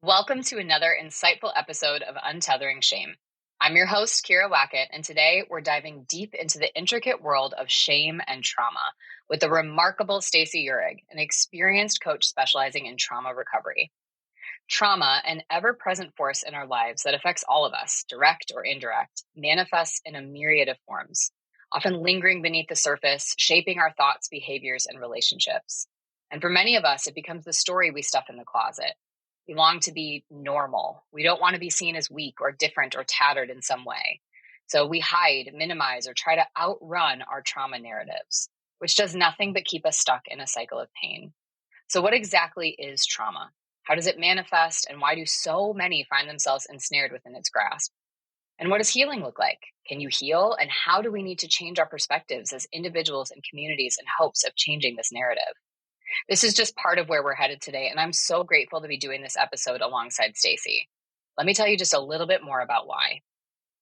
Welcome to another insightful episode of Untethering Shame. I'm your host, Kyira Wackett, and today we're diving deep into the intricate world of shame and trauma with the remarkable Stacey Urig, an experienced coach specializing in trauma recovery. Trauma, an ever-present force in our lives that affects all of us, direct or indirect, manifests in a myriad of forms, often lingering beneath the surface, shaping our thoughts, behaviors, and relationships. And for many of us, it becomes the story we stuff in the closet. We long to be normal. We don't want to be seen as weak or different or tattered in some way. So we hide, minimize, or try to outrun our trauma narratives, which does nothing but keep us stuck in a cycle of pain. So, what exactly is trauma? How does it manifest? And why do so many find themselves ensnared within its grasp? And what does healing look like? Can you heal? And how do we need to change our perspectives as individuals and communities in hopes of changing this narrative? This is just part of where we're headed today, and I'm so grateful to be doing this episode alongside Stacey. Let me tell you just a little bit more about why.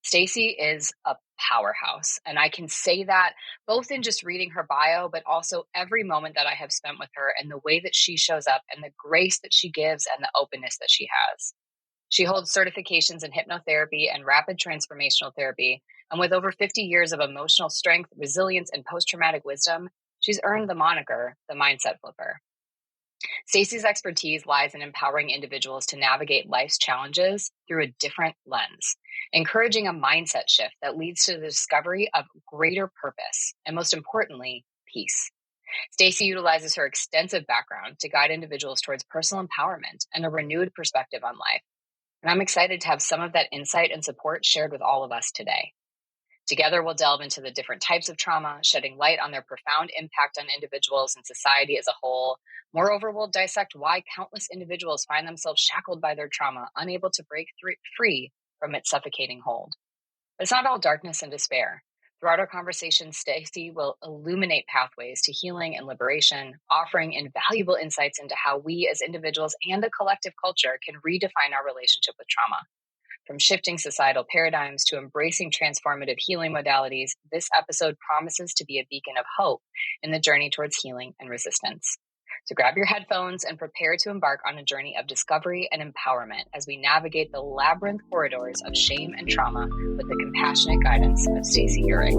Stacey is a powerhouse, and I can say that both in just reading her bio, but also every moment that I have spent with her and the way that she shows up and the grace that she gives and the openness that she has. She holds certifications in hypnotherapy and rapid transformational therapy, and with over 50 years of emotional strength, resilience, and post-traumatic wisdom, she's earned the moniker, the Mindset Flipper. Stacey's expertise lies in empowering individuals to navigate life's challenges through a different lens, encouraging a mindset shift that leads to the discovery of greater purpose and, most importantly, peace. Stacey utilizes her extensive background to guide individuals towards personal empowerment and a renewed perspective on life. And I'm excited to have some of that insight and support shared with all of us today. Together, we'll delve into the different types of trauma, shedding light on their profound impact on individuals and society as a whole. Moreover, we'll dissect why countless individuals find themselves shackled by their trauma, unable to break free from its suffocating hold. But it's not all darkness and despair. Throughout our conversation, Stacey will illuminate pathways to healing and liberation, offering invaluable insights into how we as individuals and a collective culture can redefine our relationship with trauma. From shifting societal paradigms to embracing transformative healing modalities, this episode promises to be a beacon of hope in the journey towards healing and resistance. So grab your headphones and prepare to embark on a journey of discovery and empowerment as we navigate the labyrinth corridors of shame and trauma with the compassionate guidance of Stacey Urig.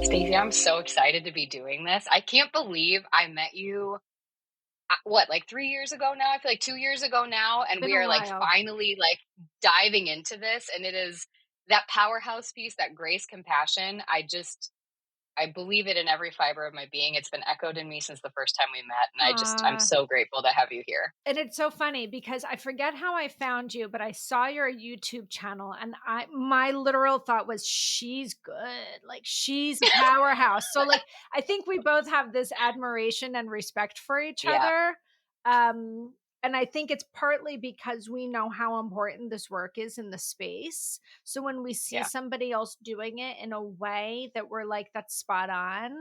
Stacey, I'm so excited to be doing this. I can't believe I met you, like 3 years ago now? I feel like 2 years ago now. And Been we a are like while. finally like diving into this. And it is that powerhouse piece, that grace, compassion. I believe it in every fiber of my being. It's been echoed in me since the first time we met. And I'm Aw, so grateful to have you here. and it's so funny because I forget how I found you, but I saw your YouTube channel and my literal thought was she's good. Like she's a powerhouse. So like I think we both have this admiration and respect for each Yeah. other. Um and I think it's partly because we know how important this work is in the space. So when we see Yeah. somebody else doing it in a way that we're like, that's spot on,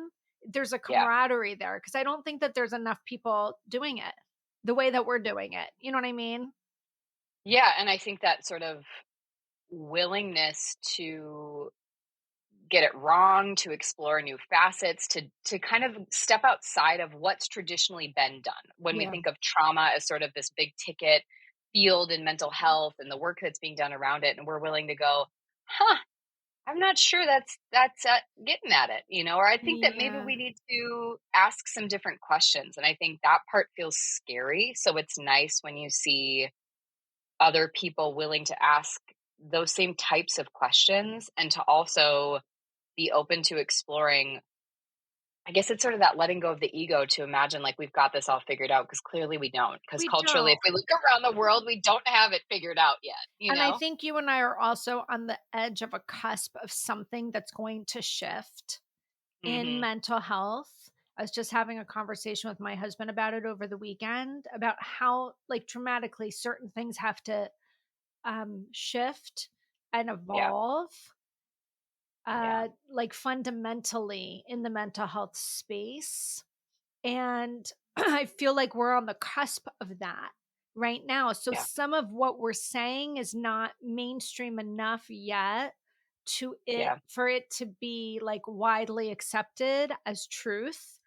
there's a Yeah. camaraderie there because I don't think that there's enough people doing it the way that we're doing it. You know what I mean? Yeah. And I think that sort of willingness to get it wrong, to explore new facets, to kind of step outside of what's traditionally been done. When we Yeah. think of trauma as sort of this big ticket field in mental health and the work that's being done around it, and we're willing to go, huh, I'm not sure that's getting at it, or I think that maybe Yeah. we need to ask some different questions, and I think that part feels scary. So it's nice when you see other people willing to ask those same types of questions and to also be open to exploring. I guess it's sort of that letting go of the ego to imagine like we've got this all figured out because clearly we don't. Because We culturally, if don't. we look around the world, we don't have it figured out yet, you And I know? think you and I are also on the edge of a cusp of something that's going to shift in Hmm. mental health. I was just having a conversation with my husband about it over the weekend about how, like, dramatically certain things have to shift and Yeah. evolve, Yeah. like fundamentally in the mental health space. And I feel like we're on the cusp of that right now. So Yeah. some of what we're saying is not mainstream enough yet it Yeah. for it to be like widely accepted as truth.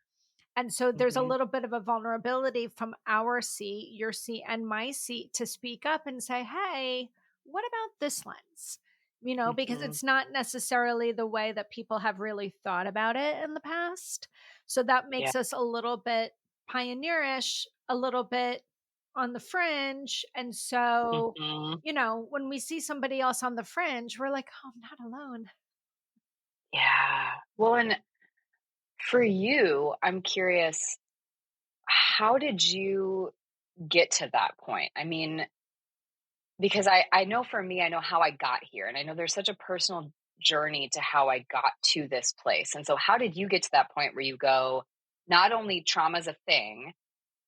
And so there's a Mhm. little bit of a vulnerability from our seat, your seat, and my seat to speak up and say, hey, what about this lens? Because Mhm. it's not necessarily the way that people have really thought about it in the past. So that Yeah. makes us a little bit pioneerish, a little bit on the fringe. And so, Mhm. when we see somebody else on the fringe, we're like, oh, I'm not alone. Yeah. Well, and for you, I'm curious, how did you get to that point? I mean, because I know for me, I know how I got here, and I know there's such a personal journey to how I got to this place. And so how did you get to that point where you go, not only trauma is a thing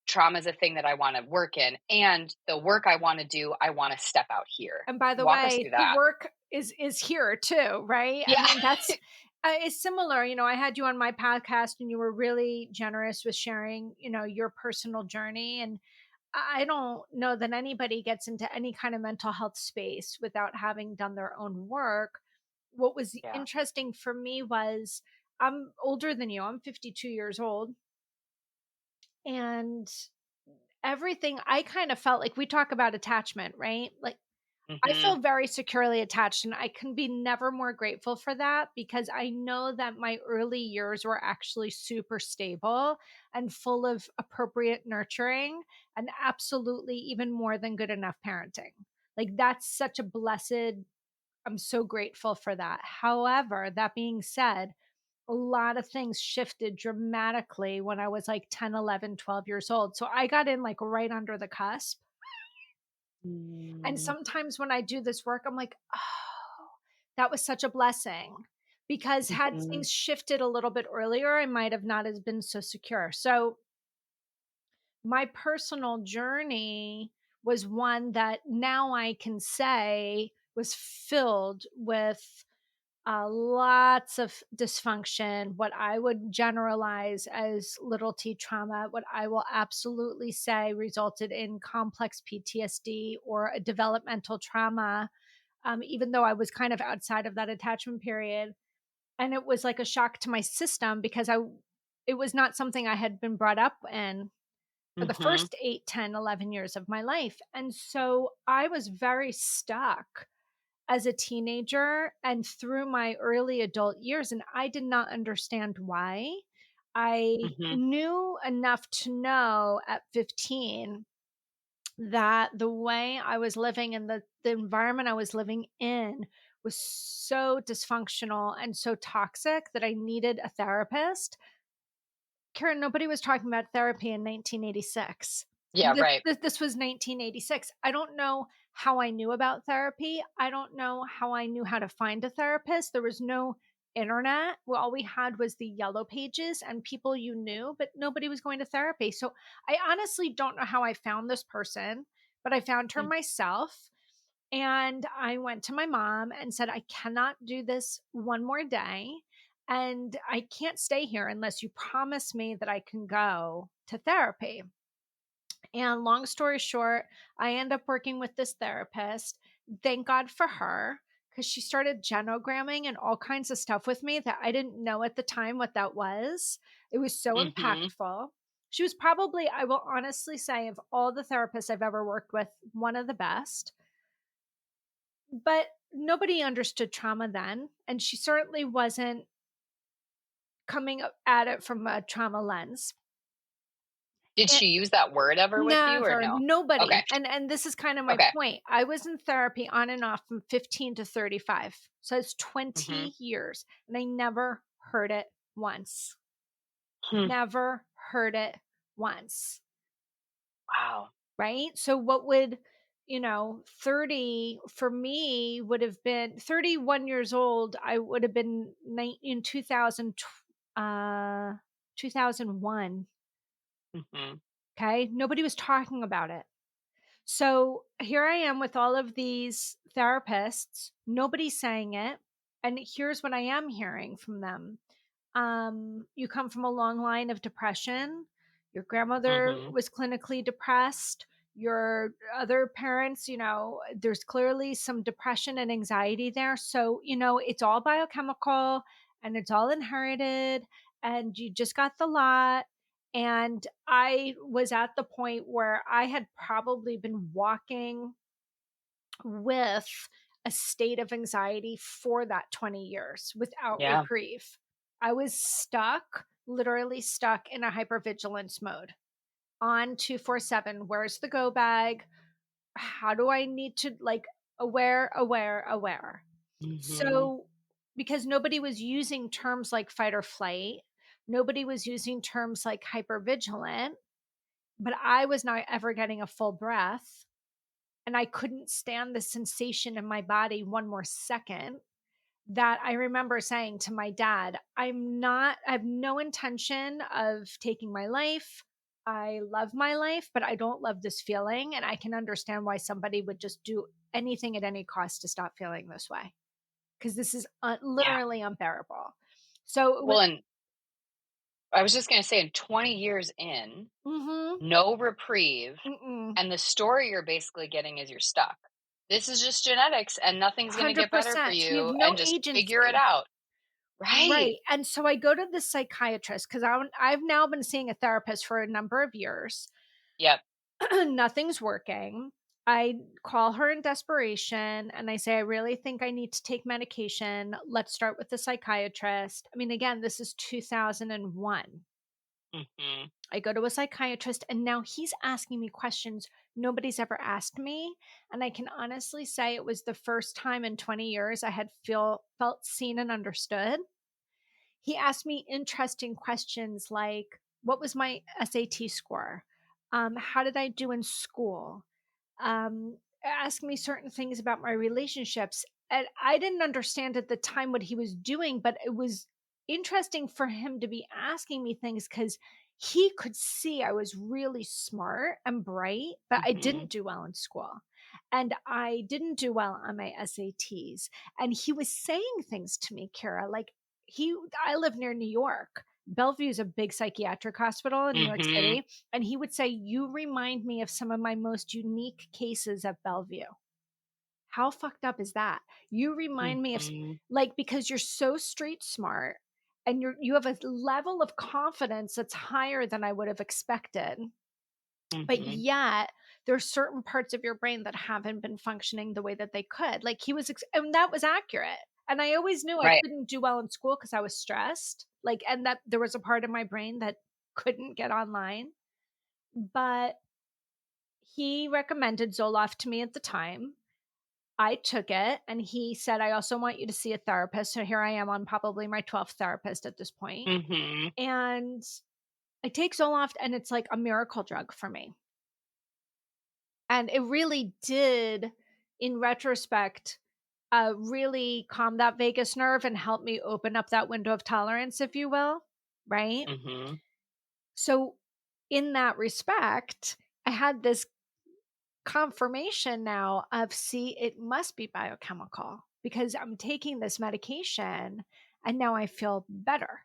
that I want to work in, and the work I want to do, I want to step out here. And by the Walk us way, through the that. work is here too, right? I Yeah. mean, that's it's similar. I had you on my podcast and you were really generous with sharing, your personal journey. And I don't know that anybody gets into any kind of mental health space without having done their own work. What was Yeah. interesting for me was I'm older than you. I'm 52 years old. And everything I kind of felt like we talk about attachment, right? Like I Mhm. feel very securely attached, and I can be never more grateful for that because I know that my early years were actually super stable and full of appropriate nurturing and absolutely even more than good enough parenting. Like, that's such a blessed, I'm so grateful for that. However, that being said, a lot of things shifted dramatically when I was like 10, 11, 12 years old. So I got in like right under the cusp. And Mm. sometimes when I do this work, I'm like, oh, that was such a blessing. Because had Mhm. things shifted a little bit earlier, I might have not as been so secure. So my personal journey was one that now I can say was filled with lots of dysfunction, what I would generalize as little t trauma, what I will absolutely say resulted in complex PTSD or a developmental trauma, even though I was kind of outside of that attachment period. And it was like a shock to my system because it was not something I had been brought up in for the Mhm. first 8, 10, 11 years of my life. And so I was very stuck as a teenager and through my early adult years, and I did not understand why. I Mhm. knew enough to know at 15 that the way I was living and the environment I was living in was so dysfunctional and so toxic that I needed a therapist. Karen, nobody was talking about therapy in 1986. Yeah, This, right. this, this was 1986. I don't know how I knew about therapy. I don't know how I knew how to find a therapist. There was no internet. Well, all we had was the yellow pages and people you knew, but nobody was going to therapy. So I honestly don't know how I found this person, but I found her Mm. myself. And I went to my mom and said, I cannot do this one more day. And I can't stay here unless you promise me that I can go to therapy. And long story short, I end up working with this therapist. Thank God for her because she started genogramming and all kinds of stuff with me that I didn't know at the time what that was. It was so Mhm. impactful. She was probably, I will honestly say, of all the therapists I've ever worked with, one of the best. But nobody understood trauma then, and she certainly wasn't coming at it from a trauma lens. Did It she use that word ever with you or never, no? Okay. nobody, and this is kind of my Okay. point. I was in therapy on and off from 15 to 35, so it's Mhm. 20 years, and I never heard it once. Hmm. Never heard it once. Wow. Right? So what would 30 for me would have been 31 years old. I would have been in 2000, 2001. Mhm. Okay. Nobody was talking about it. So here I am with all of these therapists. Nobody's saying it. And here's what I am hearing from them. You come from a long line of depression. Your grandmother Mhm. was clinically depressed. Your other parents, there's clearly some depression and anxiety there. So, it's all biochemical and it's all inherited, and you just got the lot. And I was at the point where I had probably been walking with a state of anxiety for that 20 years without Yeah. reprieve. I was stuck, literally stuck in a hypervigilance mode on 247. Where's the go bag? How do I need to, like, aware, aware, aware? Mhm. So, because nobody was using terms like fight or flight, nobody was using terms like hypervigilant, but I was not ever getting a full breath. And I couldn't stand the sensation in my body one more second, that I remember saying to my dad, I have no intention of taking my life. I love my life, but I don't love this feeling. And I can understand why somebody would just do anything at any cost to stop feeling this way, because this is Yeah. literally unbearable. So it was, Well, and I was just gonna say, in 20 years in, mm-hmm, no reprieve, mm-mm, and the story you're basically getting is you're stuck. This is just genetics, and nothing's gonna get better for 100%. You have you, no and just figure it agency. out. Right. Right. And so I go to the psychiatrist because I've now been seeing a therapist for a number of years. Yep. Nothing's working. I call her in desperation and I say, I really think I need to take medication. Let's start with the psychiatrist. I mean, again, this is 2001. Mhm. I go to a psychiatrist and now he's asking me questions nobody's ever asked me. And I can honestly say it was the first time in 20 years I had felt seen and understood. He asked me interesting questions like, what was my SAT score? How did I do in school? Ask me certain things about my relationships. And I didn't understand at the time what he was doing, but it was interesting for him to be asking me things because he could see I was really smart and bright, but I didn't Mhm. do well in school. And I didn't do well on my SATs. And he was saying things to me, Kara, like I live near New York. Bellevue is a big psychiatric hospital in New York Mhm. City. And he would say, you remind me of some of my most unique cases at Bellevue. How fucked up is that? You remind me of, Mhm. like, because you're so street smart and you have a level of confidence that's higher than I would have expected. But Mhm. yet, there's certain parts of your brain that haven't been functioning the way that they could. Like and that was accurate. And I always knew I Right. couldn't do well in school because I was stressed. Like, and that there was a part of my brain that couldn't get online. But he recommended Zoloft to me at the time. I took it and he said, I also want you to see a therapist. So here I am on probably my 12th therapist at this point. Mhm. And I take Zoloft and it's like a miracle drug for me. And it really did, in retrospect, really calm that vagus nerve and help me open up that window of tolerance, if you will. Right. Mhm. So, in that respect, I had this confirmation now of, see, it must be biochemical because I'm taking this medication and now I feel better.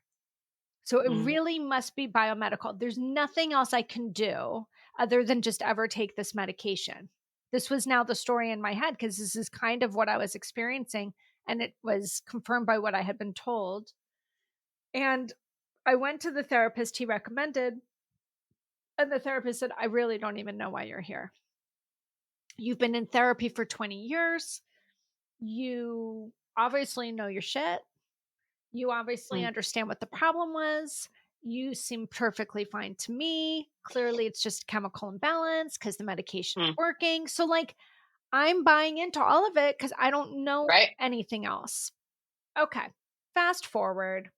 So it Mm. really must be biomedical. There's nothing else I can do other than just ever take this medication. This was now the story in my head because this is kind of what I was experiencing. And it was confirmed by what I had been told. And I went to the therapist he recommended. And the therapist said, I really don't even know why you're here. You've been in therapy for 20 years. You obviously know your shit. You obviously Mm. understand what the problem was. You seem perfectly fine to me. Clearly, it's just chemical imbalance because the medication's Mm. working. So, like, I'm buying into all of it because I don't know Right. anything else. Okay. Fast forward.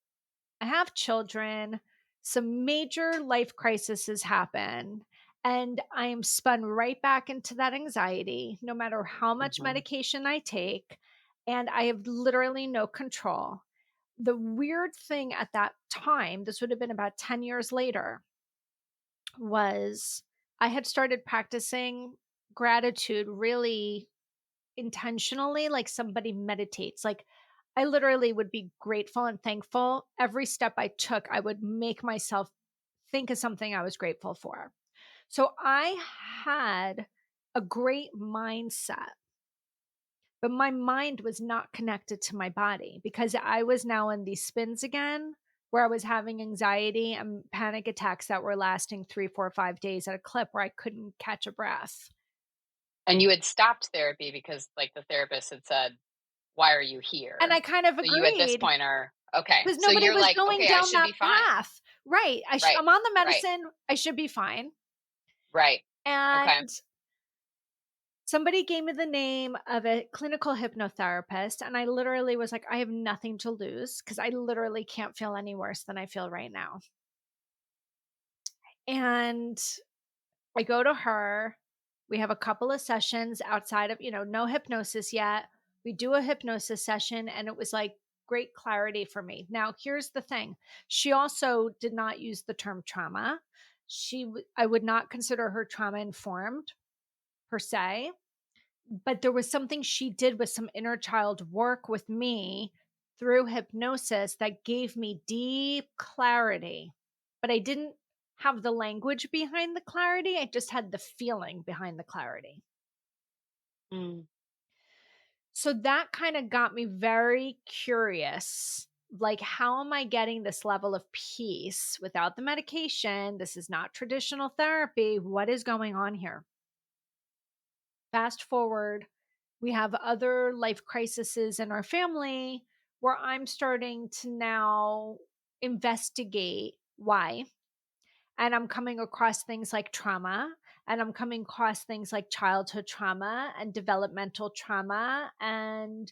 I have children. Some major life crises happen. And I am spun right back into that anxiety, no matter how much Mhm. medication I take. And I have literally no control. The weird thing at that time, this would have been about 10 years later, was I had started practicing gratitude really intentionally, like somebody meditates. Like, I literally would be grateful and thankful. Every step I took, I would make myself think of something I was grateful for. So I had a great mindset, but my mind was not connected to my body because I was now in these spins again where I was having anxiety and panic attacks that were lasting 3, 4, 5 days at a clip where I couldn't catch a breath. And you had stopped therapy because, like, the therapist had said, "Why are you And here?" I kind of So you at this agreed point are okay. because So nobody you're was like, going "Okay, I down should that be fine." path. Right. Right. I'm on the Right. medicine. I should be fine. Right. Okay. And somebody gave me the name of a clinical hypnotherapist, and I literally was like, I have nothing to lose because I literally can't feel any worse than I feel right now. And I go to her. We have a couple of sessions outside of, no hypnosis yet. We do a hypnosis session, and it was like great clarity for me. Now, here's the thing, she also did not use the term trauma. I would not consider her trauma informed per se. But there was something she did with some inner child work with me through hypnosis that gave me deep clarity. But I didn't have the language behind the clarity. I just had the feeling behind the clarity. Mm. So that kind of got me very curious. Like, how am I getting this level of peace without the medication? This is not traditional therapy. What is going on here? Fast forward, we have other life crises in our family where I'm starting to now investigate why. And I'm coming across things like trauma, and I'm coming across things like childhood trauma and developmental trauma. And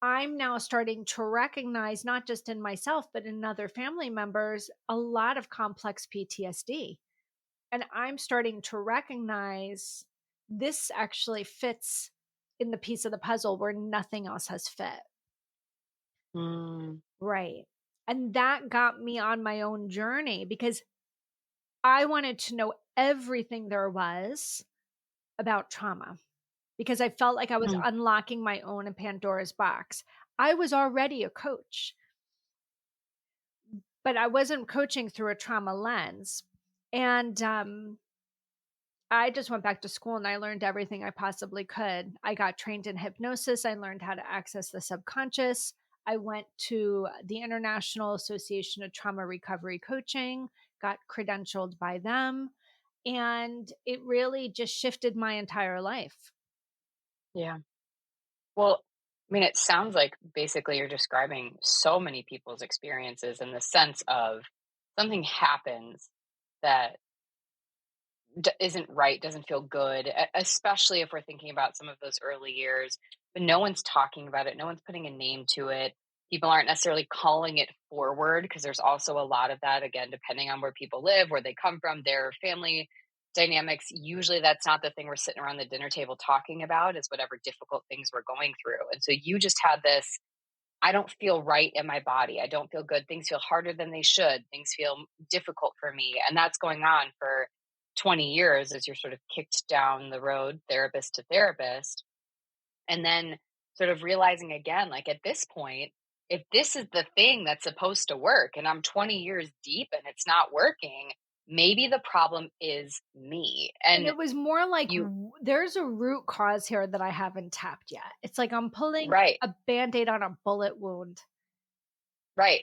I'm now starting to recognize, not just in myself, but in other family members, a lot of complex PTSD. And I'm starting to recognize this actually fits in the piece of the puzzle where nothing else has fit. Mm. Right. And that got me on my own journey because I wanted to know everything there was about trauma because I felt like I was Mm. unlocking my own Pandora's box. I was already a coach, but I wasn't coaching through a trauma lens. And I just went back to school and I learned everything I possibly could. I got trained in hypnosis. I learned how to access the subconscious. I went to the International Association of Trauma Recovery Coaching, got credentialed by them, and it really just shifted my entire life. Yeah. Well, I mean, it sounds like basically you're describing so many people's experiences in the sense of something happens that isn't right, doesn't feel good, especially if we're thinking about some of those early years, but no one's talking about it. No one's putting a name to it. People aren't necessarily calling it forward because there's also a lot of that, again, depending on where people live, where they come from, their family dynamics. Usually that's not the thing we're sitting around the dinner table talking about, is whatever difficult things we're going through. And so you just had this, I don't feel right in my body. I don't feel good. Things feel harder than they should. Things feel difficult for me. And that's going on for 20 years as you're sort of kicked down the road, therapist to therapist. And then sort of realizing again, like at this point, if this is the thing that's supposed to work and I'm 20 years deep and it's not working, maybe the problem is me. And And it was more like you, there's a root cause here that I haven't tapped yet. It's like I'm pulling right, a band aid on a bullet wound. right.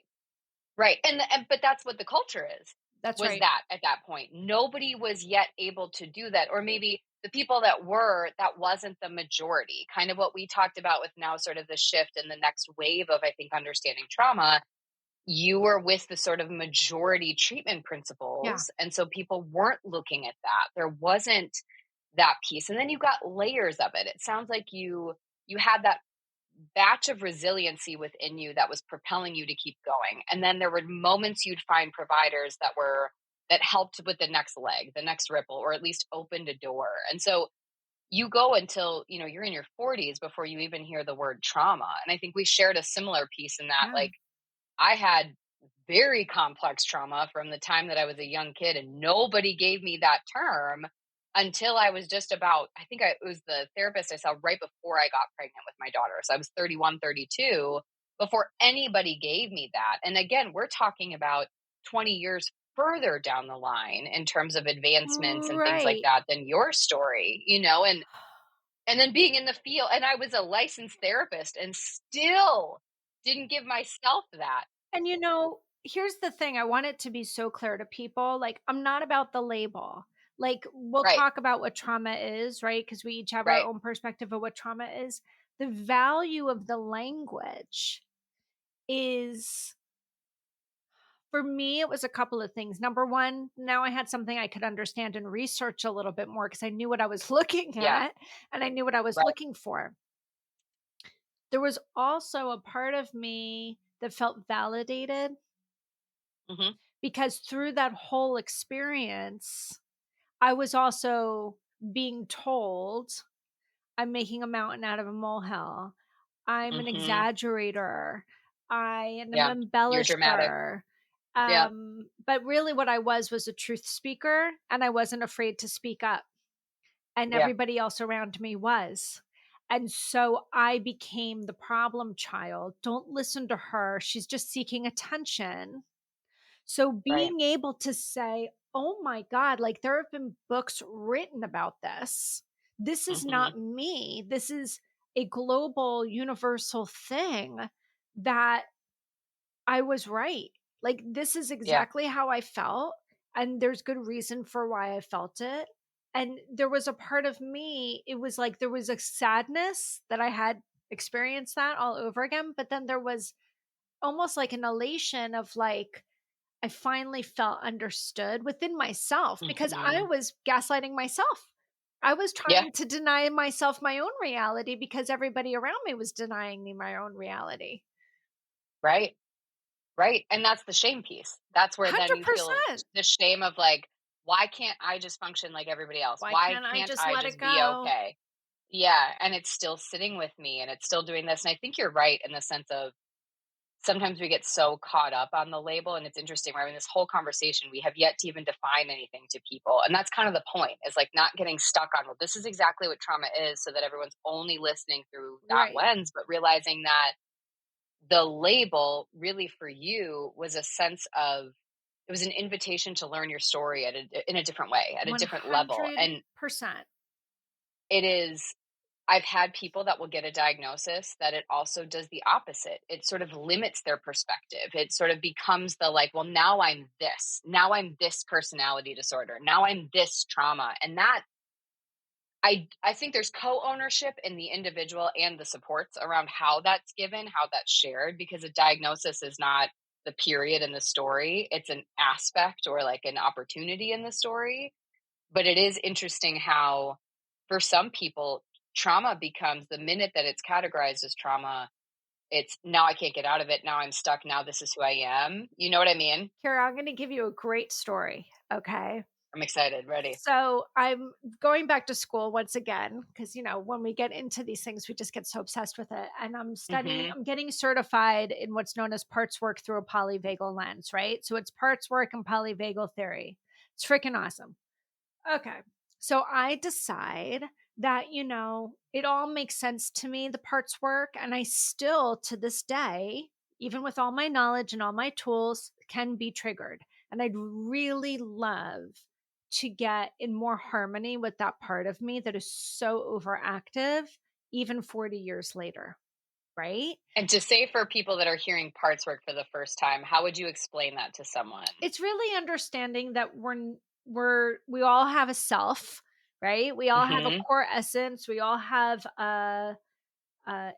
Right, and but that's what the culture is, That's was right. that at that point. Nobody was yet able to do that, or maybe the people that were, that wasn't the majority. Kind of what we talked about with now sort of the shift and the next wave of, I think, understanding trauma. You were with the sort of majority treatment Yeah. principles, and so people weren't looking at that. There wasn't that piece, and then you got layers of it. It sounds like you had that batch of resiliency within you that was propelling you to keep going. And then there were moments you'd find providers that helped with the next leg, the next ripple, or at least opened a door. And so you go until, you're in your 40s before you even hear the word trauma. And I think we shared a similar piece in that, Yeah. like, I had very complex trauma from the time that I was a young kid, and nobody gave me that term until I was just about, it was the therapist I saw right before I got pregnant with my daughter. So I was 31, 32 before anybody gave me that. And again, we're talking about 20 years further down the line in terms of advancements and things like Right. that than your story, and then being in the field, and I was a licensed therapist and still didn't give myself that. And here's the thing, I want it to be so clear to people, like, I'm not about the label. Like, we'll Right, talk about what trauma is, right? Because we each have our right. own perspective of what trauma is. The value of the language is, for me, it was a couple of things. Number 1, now I had something I could understand and research a little bit more because I knew what I was looking Yeah, at and I knew what I was right. looking for. There was also a part of me that felt validated Mhm, because through that whole experience, I was also being told, "I'm making a mountain out of a molehill. I'm an mhm. exaggerator. I am Yeah, an you're dramatic. embellisher." Yeah, But really what I was a truth speaker, and I wasn't afraid to speak up, and yeah, everybody else around me was. And so I became the problem child. Don't listen to her. She's just seeking attention. So right. being able to say, "Oh my god, like there have been books written about this. This is Mhm. not me. This is a global universal thing that I was right. Like this is Yeah, exactly how I felt and there's good reason for why I felt it." And there was a part of me, it was like there was a sadness that I had experienced that all over again, but then there was almost like an elation of like I finally felt understood within myself because I mhm. was gaslighting myself. I was Yeah, trying to deny myself my own reality because everybody around me was denying me my own reality. right, right, and that's the shame piece. That's where then you feel 100%. the shame of, like, "Why can't I just function like everybody else? Why Why can't I can't just I let it just be go? okay?" Yeah, and it's still sitting with me, and it's still doing this, and I think you're right in the sense of sometimes we get so caught up on the label, and it's interesting, we're having this whole conversation, we have yet to even define anything to people, and that's kind of the point, is, like, not getting stuck on, "Well, this is exactly what trauma is," so that everyone's only listening through that Right. lens, but realizing that the label really for you was a sense of it was an invitation to learn your story in a different way, at a different level, and 100%. it is I've had people that will get a diagnosis that it also does the opposite. It sort of limits their perspective. It sort of becomes the like, well, now I'm this. Now I'm this personality disorder. Now I'm this trauma. And that I think there's co-ownership in the individual and the supports around how that's given, how that's shared, because a diagnosis is not the period in the story. It's an aspect or like an opportunity in the story. But it is interesting how, for some people, trauma becomes the minute that it's categorized as trauma, it's now I can't get out of it. Now I'm stuck. Now this is who I am. You know what I mean? Kara, I'm going to give you a great story. Okay. I'm excited. Ready. So I'm going back to school once again because, when we get into these things, we just get so obsessed with it. And Mm-hmm. I'm getting certified in what's known as parts work through a polyvagal lens, right? So it's parts work and polyvagal theory. It's freaking awesome. Okay. So I decide that, it all makes sense to me, the parts work. And I still, to this day, even with all my knowledge and all my tools, can be triggered. And I'd really love to get in more harmony with that part of me that is so overactive, even 40 years later. Right. And to say for people that are hearing parts work for the first time, how would you explain that to someone? It's really understanding that we all have a self, right? We all have a Mm-hmm. core essence. We all have an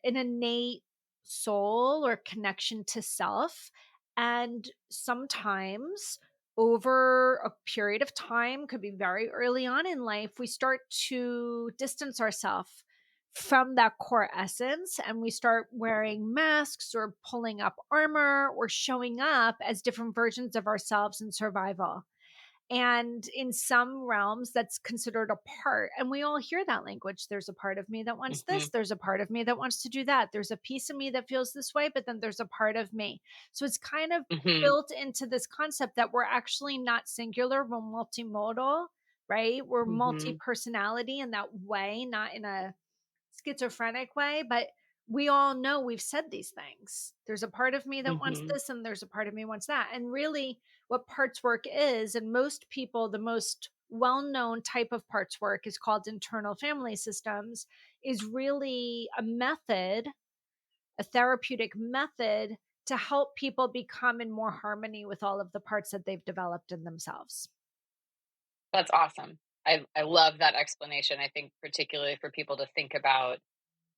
innate soul or connection to self. And sometimes over a period of time, could be very early on in life, we start to distance ourselves from that core essence and we start wearing masks or pulling up armor or showing up as different versions of ourselves in survival. And in some realms, that's considered a part. And we all hear that language. There's a part of me that wants Mm-hmm. this. There's a part of me that wants to do that. There's a piece of me that feels this way, but then there's a part of me. So it's kind of Mm-hmm. built into this concept that we're actually not singular, we're multimodal, right? We're multi Mm-hmm. personality in that way, not in a schizophrenic way, but we all know we've said these things. There's a part of me that wants Mhm. this and there's a part of me wants that. And really what parts work is, and most people, the most well-known type of parts work is called internal family systems, is really a method, a therapeutic method to help people become in more harmony with all of the parts that they've developed in themselves. That's awesome. I love that explanation. I think particularly for people to think about,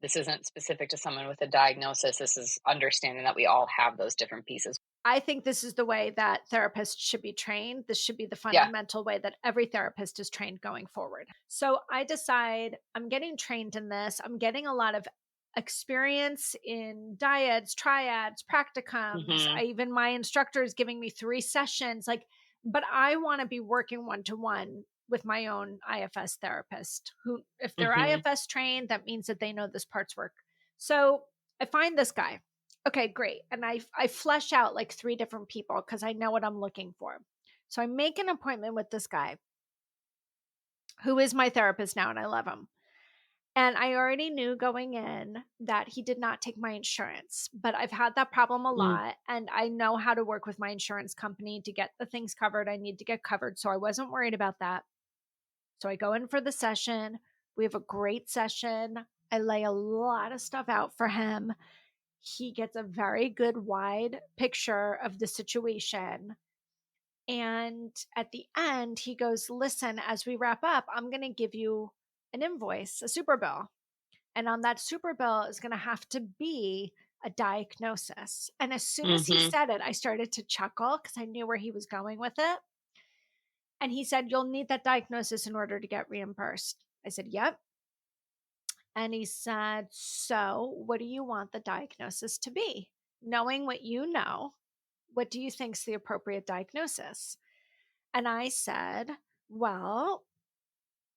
this isn't specific to someone with a diagnosis. This is understanding that we all have those different pieces. I think this is the way that therapists should be trained. This should be the Yeah. fundamental way that every therapist is trained going forward. So I decide I'm getting trained in this. I'm getting a lot of experience in dyads, triads, practicums. Mhm. My instructor is giving me 3 sessions. Like, but I want to be working one to one with my own IFS therapist who, if they're Mhm. IFS trained, that means that they know this parts work. So I find this guy. Okay, great. And I flesh out like 3 different people because I know what I'm looking for. So I make an appointment with this guy who is my therapist now, and I love him. And I already knew going in that he did not take my insurance, but I've had that problem a Mm. lot, and I know how to work with my insurance company to get the things covered I need to get covered, so I wasn't worried about that. So I go in for the session. We have a great session. I lay a lot of stuff out for him. He gets a very good wide picture of the situation. And at the end, he goes, listen, as we wrap up, I'm going to give you an invoice, a super bill. And on that super bill is going to have to be a diagnosis. And as soon as he Mhm. said it, I started to chuckle because I knew where he was going with it. And he said, you'll need that diagnosis in order to get reimbursed. I said, yep. And he said, so what do you want the diagnosis to be? Knowing what you know, what do you think is the appropriate diagnosis? And I said, well,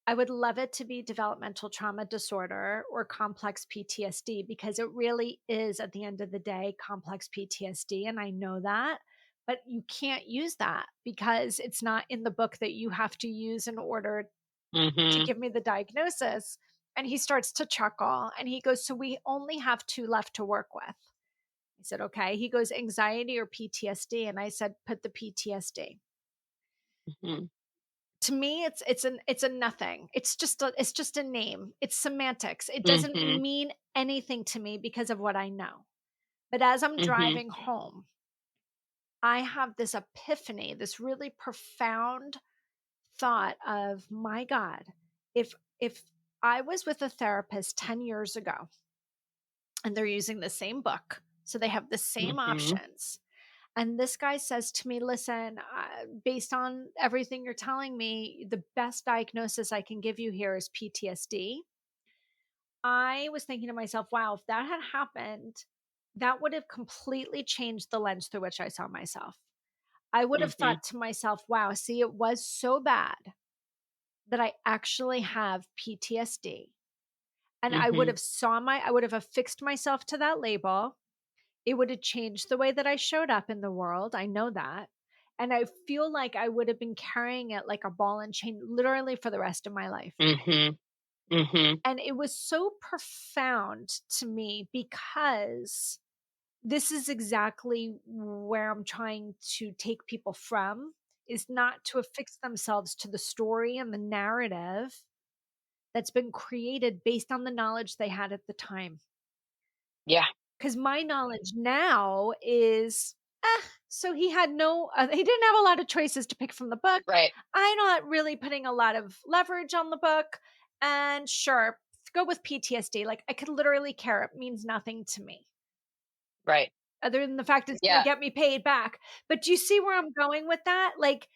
I would love it to be developmental trauma disorder or complex PTSD because it really is, at the end of the day, complex PTSD. And I know that, but you can't use that because it's not in the book that you have to use in order to Mhm. give me the diagnosis. And he starts to chuckle and he goes, so we only have 2 left to work with. I said, okay. He goes, anxiety or PTSD. And I said, put the PTSD. Mhm. To me, it's a nothing. It's just a name. It's semantics. It doesn't Mhm. mean anything to me because of what I know. But as I'm Mhm. driving home, I have this epiphany, this really profound thought of, my God, if I was with a therapist 10 years ago and they're using the same book, so they have the same Mhm. options. And this guy says to me, listen, based on everything you're telling me, the best diagnosis I can give you here is PTSD. I was thinking to myself, wow, if that had happened, that would have completely changed the lens through which I saw myself. I would have Mhm. thought to myself, wow, see, it was so bad that I actually have PTSD. And Mhm. I would have affixed myself to that label. It would have changed the way that I showed up in the world. I know that. And I feel like I would have been carrying it like a ball and chain literally for the rest of my life. Mhm. Mhm. And it was so profound to me because this is exactly where I'm trying to take people from, is not to affix themselves to the story and the narrative that's been created based on the knowledge they had at the time. Yeah. Because my knowledge now is, so he had he didn't have a lot of choices to pick from the book. Right. I'm not really putting a lot of leverage on the book. And sure, go with PTSD. Like, I could literally care. It means nothing to me Right. other than the fact it's going to Yeah. get me paid back. But do you see where I'm going with that? Like,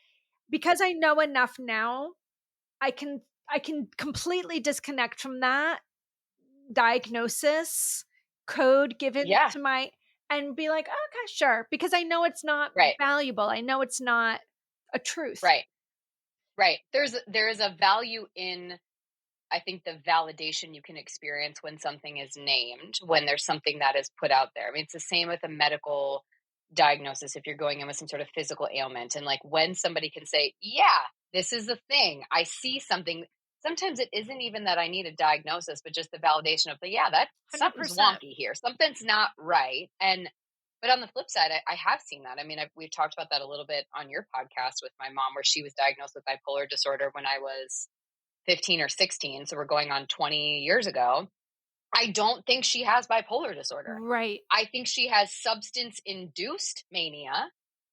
because I know enough now, I can I can completely disconnect from that diagnosis code given Yeah. to my, and be like, okay, sure, because I know it's not Right. valuable. I know it's not a truth. Right. Right. There is a value in, I think, the validation you can experience when something is named, when there's something that is put out there. I mean, it's the same with a medical diagnosis if you're going in with some sort of physical ailment. And like when somebody can say, yeah, this is a thing, I see something, sometimes it isn't even that I need a diagnosis, but just the validation of the, yeah, that something's 100%. wonky here. Something's not right. And, but on the flip side, I have seen that. I mean, we've talked about that a little bit on your podcast with my mom, where she was diagnosed with bipolar disorder when I was 15 or 16. So we're going on 20 years ago. I don't think she has bipolar disorder. Right, I think she has substance induced mania.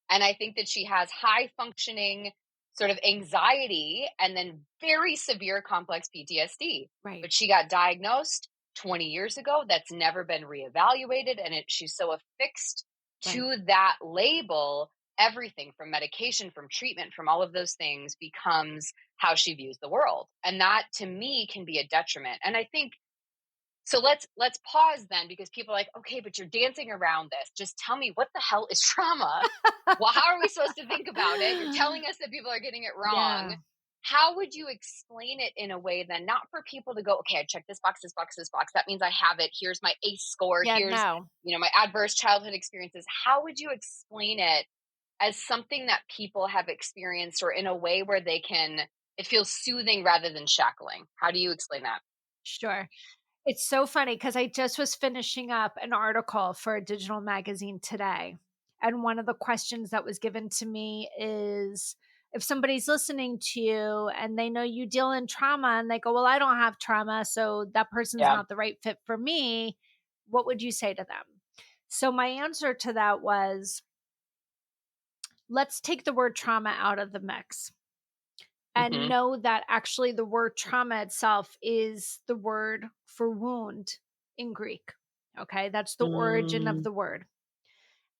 And I think that she has high functioning sort of anxiety and then very severe complex PTSD. right, But she got diagnosed 20 years ago. That's never been reevaluated. And she's so affixed right. to that label. Everything from medication, from treatment, from all of those things becomes how she views the world. And that to me can be a detriment. And I think so let's pause then, because people are like, okay, but you're dancing around this. Just tell me, what the hell is trauma? Well, how are we supposed to think about it? You're telling us that people are getting it wrong. Yeah. How would you explain it in a way then, not for people to go, okay, I checked this box, this box, this box. That means I have it. Here's my ACE score. Yeah, Here's, no. my adverse childhood experiences. How would you explain it as something that people have experienced, or in a way where it feels soothing rather than shackling? How do you explain that? Sure. It's so funny because I just was finishing up an article for a digital magazine today. And one of the questions that was given to me is, if somebody's listening to you and they know you deal in trauma and they go, well, I don't have trauma, so that person's Yeah. not the right fit for me, what would you say to them? So my answer to that was, let's take the word trauma out of the mix and Hmm. know that actually the word trauma itself is the word for wound in Greek. Okay, that's the origin of Mm, the word.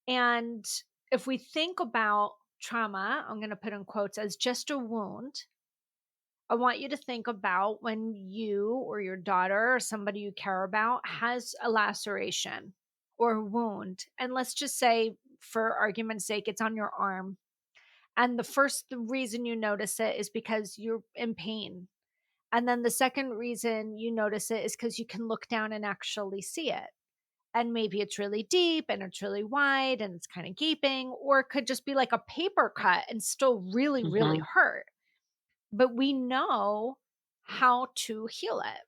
And if we think about trauma, I'm going to put in quotes, as just a wound, I want you to think about when you or your daughter or somebody you care about has a laceration or a wound. And let's just say, for argument's sake, it's on your arm. And the first reason you notice it is because you're in pain. And then the second reason you notice it is because you can look down and actually see it. And maybe it's really deep and it's really wide and it's kind of gaping, or it could just be like a paper cut and still really, really mhm, hurt. But we know how to heal it.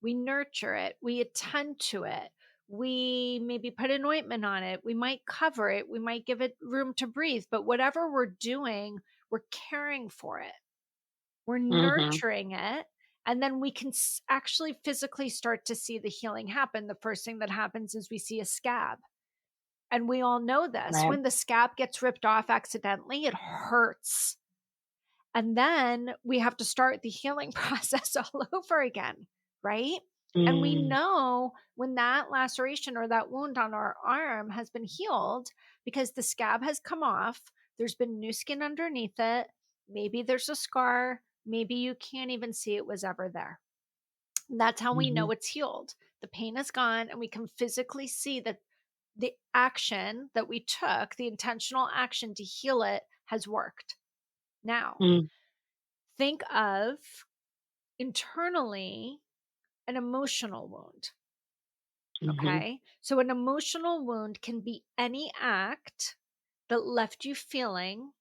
We nurture it, we attend to it. We maybe put an ointment on it. We might cover it. We might give it room to breathe. But whatever we're doing, we're caring for it. We're mhm, nurturing it. And then we can actually physically start to see the healing happen. The first thing that happens is we see a scab. And we all know this. right. When the scab gets ripped off accidentally, it hurts. And then we have to start the healing process all over again, right? And we Mm, know when that laceration or that wound on our arm has been healed because the scab has come off, there's been new skin underneath it. Maybe there's a scar. Maybe you can't even see it was ever there. And that's how we know mhm, it's healed. The pain is gone, and we can physically see that the action that we took, the intentional action to heal it, has worked. Now, mm, think of internally an emotional wound. mhm, Okay. So, an emotional wound can be any act that left you feeling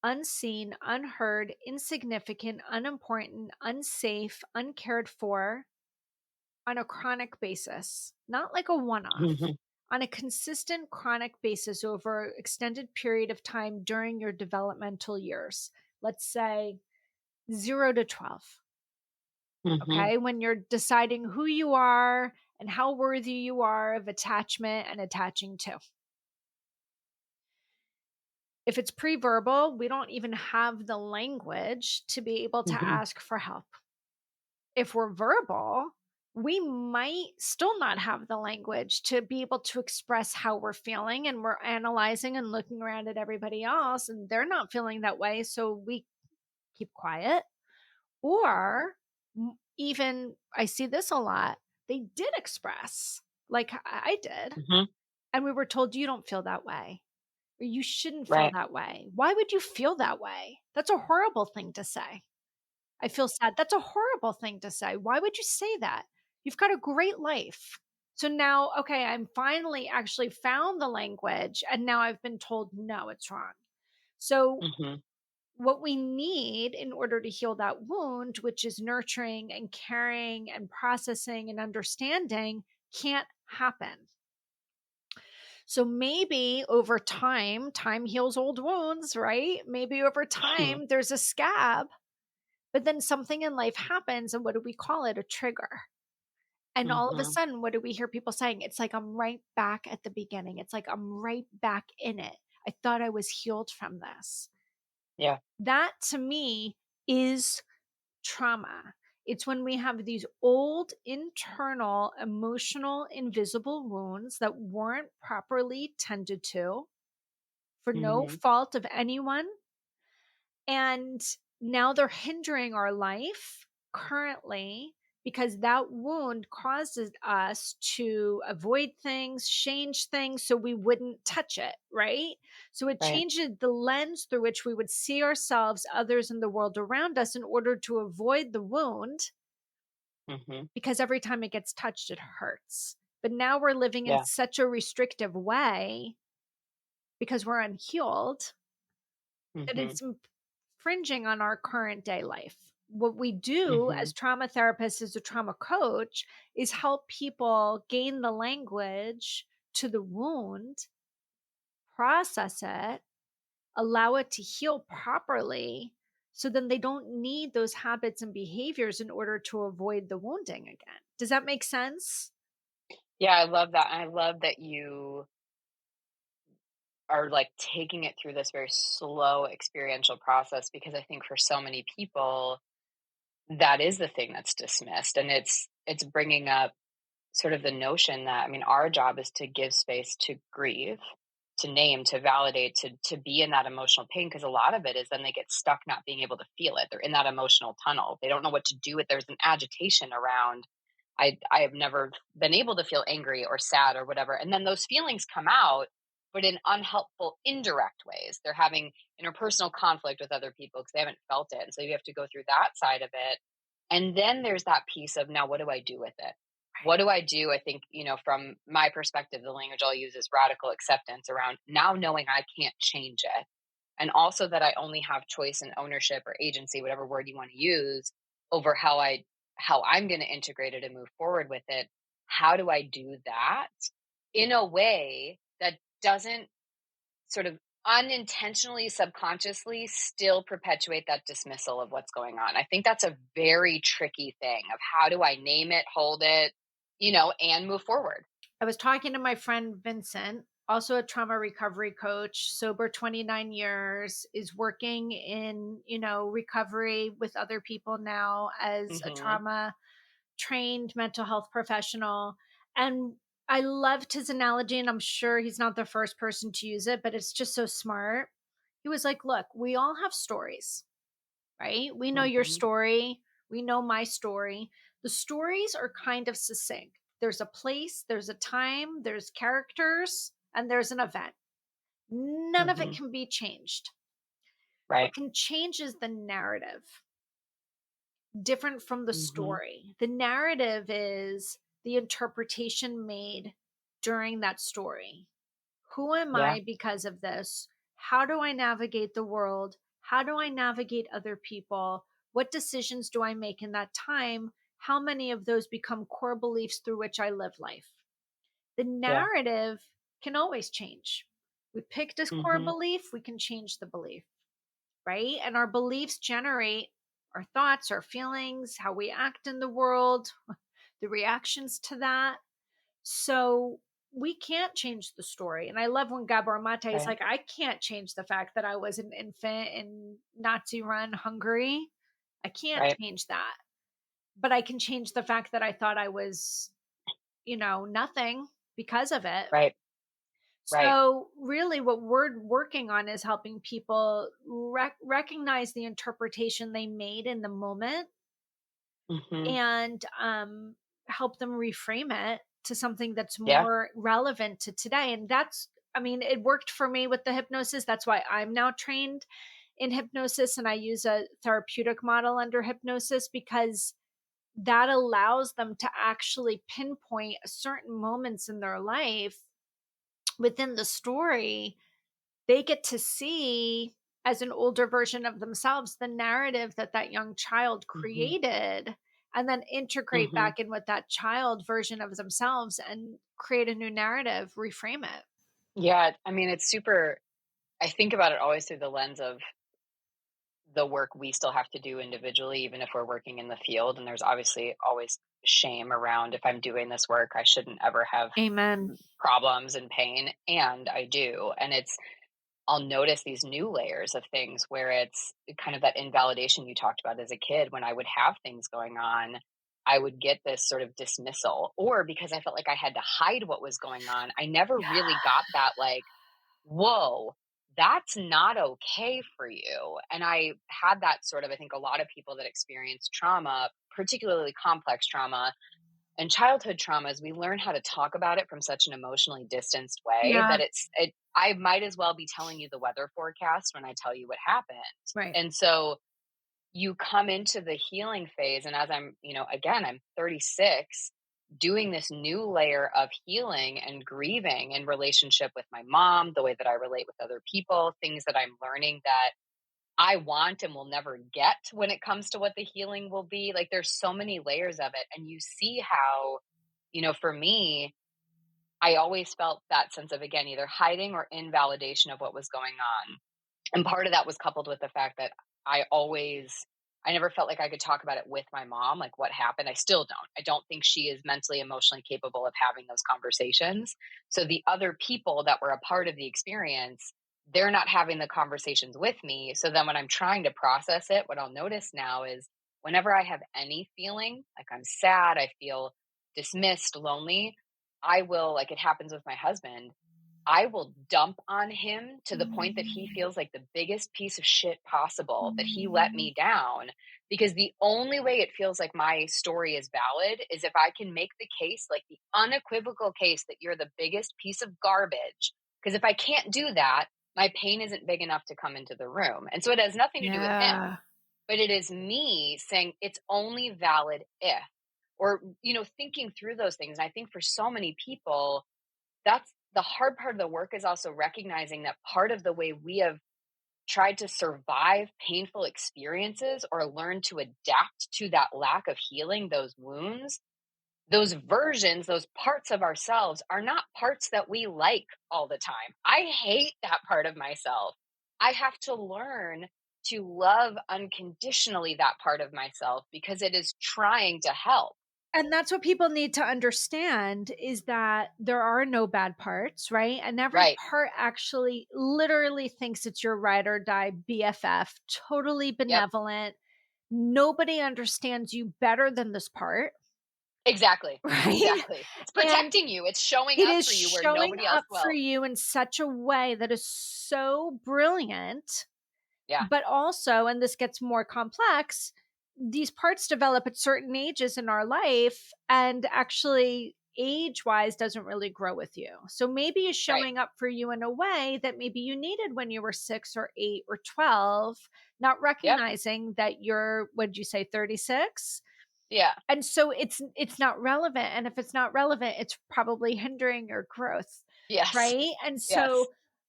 unseen, unheard, insignificant, unimportant, unsafe, uncared for on a chronic basis, not like a one off. mhm, On a consistent chronic basis over an extended period of time during your developmental years, let's say 0 to 12. mhm, Okay. When you're deciding who you are and how worthy you are of attachment and attaching to. If it's pre verbal, we don't even have the language to be able to mhm, ask for help. If we're verbal, we might still not have the language to be able to express how we're feeling, and we're analyzing and looking around at everybody else and they're not feeling that way. So we keep quiet. Or even, I see this a lot, they did express, like I did, mhm, and we were told, you don't feel that way, or you shouldn't feel right. that way. Why would you feel that way? That's a horrible thing to say. I feel sad. That's a horrible thing to say. Why would you say that? You've got a great life. So now, okay, I'm finally actually found the language, and now I've been told, no, it's wrong. So Mhm, what we need in order to heal that wound, which is nurturing and caring and processing and understanding, can't happen. So maybe over time, time heals old wounds, right? Maybe over Hmm. time there's a scab, but then something in life happens. And what do we call it? A trigger. And all of a Hmm. sudden, what do we hear people saying? It's like I'm right back at the beginning. It's like I'm right back in it. I thought I was healed from this. Yeah. That to me is trauma. It's when we have these old internal emotional invisible wounds that weren't properly tended to for no Hmm. fault of anyone. And now they're hindering our life currently because that wound causes us to avoid things, change things so we wouldn't touch it, right? So it Right. changes the lens through which we would see ourselves, others, and the world around us in order to avoid the wound, Hmm. because every time it gets touched, it hurts. But now we're living in Yeah. such a restrictive way because we're unhealed that Hmm. it's infringing on our current day life. What we do Hmm. as trauma therapists, as a trauma coach, is help people gain the language to the wound, process it, allow it to heal properly. So then they don't need those habits and behaviors in order to avoid the wounding again. Does that make sense? Yeah, I love that. I love that you are like taking it through this very slow experiential process, because I think for so many people that is the thing that's dismissed, and it's bringing up sort of the notion that, I mean, our job is to give space to grieve, to name, to validate, to be in that emotional pain, because a lot of it is then they get stuck not being able to feel it. They're in that emotional tunnel. They don't know what to do with. There's an agitation around. I have never been able to feel angry or sad or whatever, and then those feelings come out, but in unhelpful indirect ways. They're having interpersonal conflict with other people because they haven't felt it, and so you have to go through that side of it. And then there's that piece of, now what do I do with it? What do I do? I think, from my perspective, the language I'll use is radical acceptance around now knowing I can't change it. And also that I only have choice and ownership or agency, whatever word you want to use, over how I'm going to integrate it and move forward with it. How do I do that in a way that doesn't sort of unintentionally, subconsciously still perpetuate that dismissal of what's going on? I think that's a very tricky thing of how do I name it, hold it, and move forward. I was talking to my friend Vincent, also a trauma recovery coach, sober 29 years, is working in, recovery with other people now as a Hmm. trauma trained mental health professional. And I loved his analogy, and I'm sure he's not the first person to use it, but it's just so smart. He was like, look, we all have stories, right? We know your Hmm. story. We know my story. The stories are kind of succinct. There's a place, there's a time, there's characters, and there's an event. None of it Hmm. can be changed. What Right. can change is the narrative, different from the Hmm. story. The narrative is the interpretation made during that story. Who am Yeah. I because of this? How do I navigate the world? How do I navigate other people? What decisions do I make in that time? How many of those become core beliefs through which I live life? The Yeah. narrative can always change. We picked a core Hmm. belief, we can change the belief, right? And our beliefs generate our thoughts, our feelings, how we act in the world, the reactions to that. So we can't change the story. And I love when Gabor Mate is Right. like, I can't change the fact that I was an infant in Nazi run Hungary. I can't Right. change that. But I can change the fact that I thought I was, nothing because of it. Right. Right. So, really, what we're working on is helping people recognize the interpretation they made in the moment Hmm. and help them reframe it to something that's Yeah. more relevant to today. And that's, I mean, it worked for me with the hypnosis. That's why I'm now trained in hypnosis and I use a therapeutic model under hypnosis, because that allows them to actually pinpoint certain moments in their life within the story. They get to see as an older version of themselves, the narrative that that young child Mhm. created, and then integrate Mhm. back in with that child version of themselves and create a new narrative, reframe it. Yeah, I mean, it's super I think about it always through the lens of the work we still have to do individually, even if we're working in the field. And there's obviously always shame around if I'm doing this work, I shouldn't ever have Amen. problems and pain. And I do. And I'll notice these new layers of things where it's kind of that invalidation you talked about as a kid. When I would have things going on, I would get this sort of dismissal, or because I felt like I had to hide what was going on, I never Yeah. really got that, like, whoa, that's not okay for you. And I had that sort of, I think a lot of people that experience trauma, particularly complex trauma and childhood traumas, we learn how to talk about it from such an emotionally distanced way Yeah. that I might as well be telling you the weather forecast when I tell you what happened. Right. And so you come into the healing phase, and as I'm, again, I'm 36, doing this new layer of healing and grieving in relationship with my mom, the way that I relate with other people, things that I'm learning that I want and will never get when it comes to what the healing will be. Like, there's so many layers of it, and you see how, for me, I always felt that sense of, again, either hiding or invalidation of what was going on. And part of that was coupled with the fact that I never felt like I could talk about it with my mom, like what happened. I still don't. I don't think she is mentally, emotionally capable of having those conversations. So the other people that were a part of the experience, they're not having the conversations with me. So then when I'm trying to process it, what I'll notice now is whenever I have any feeling, like I'm sad, I feel dismissed, lonely, I will, like it happens with my husband, I will dump on him to the point that he Mm. feels like the biggest piece of shit possible, that he let Mm. me down, because the only way it feels like my story is valid is if I can make the case, like the unequivocal case, that you're the biggest piece of garbage. Because if I can't do that, my pain isn't big enough to come into the room. And so it has nothing to do with him, Yeah. but it is me saying it's only valid if, or, thinking through those things. And I think for so many people, that's the hard part of the work, is also recognizing that part of the way we have tried to survive painful experiences or learn to adapt to that lack of healing, those wounds, those versions, those parts of ourselves are not parts that we like all the time. I hate that part of myself. I have to learn to love unconditionally that part of myself because it is trying to help. And that's what people need to understand, is that there are no bad parts, right? And every Right. part actually literally thinks it's your ride or die BFF, totally Yep. benevolent. Nobody understands you better than this part, Exactly. right? Exactly. It's And protecting you. It's showing it up is for you where showing nobody else up for will. you in such a way that is so brilliant. Yeah. But also, and this gets more complex, these parts develop at certain ages in our life, and actually age wise doesn't really grow with you. So maybe it's Right. showing up for you in a way that maybe you needed when you were 6 or 8 or 12, not Yep. recognizing that you're, what did you say, 36? Yeah. And so it's not relevant, and if it's not relevant, it's probably hindering your growth, Yes. right? And Yes. so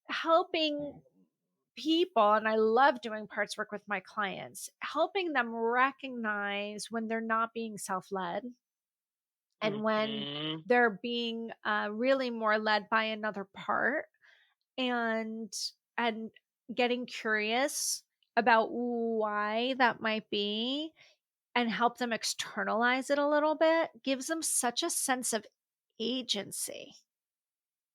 helping people, and I love doing parts work with my clients, helping them recognize when they're not being self-led, and when Mhm. they're being really more led by another part, and and getting curious about why that might be, and help them externalize it a little bit, gives them such a sense of agency.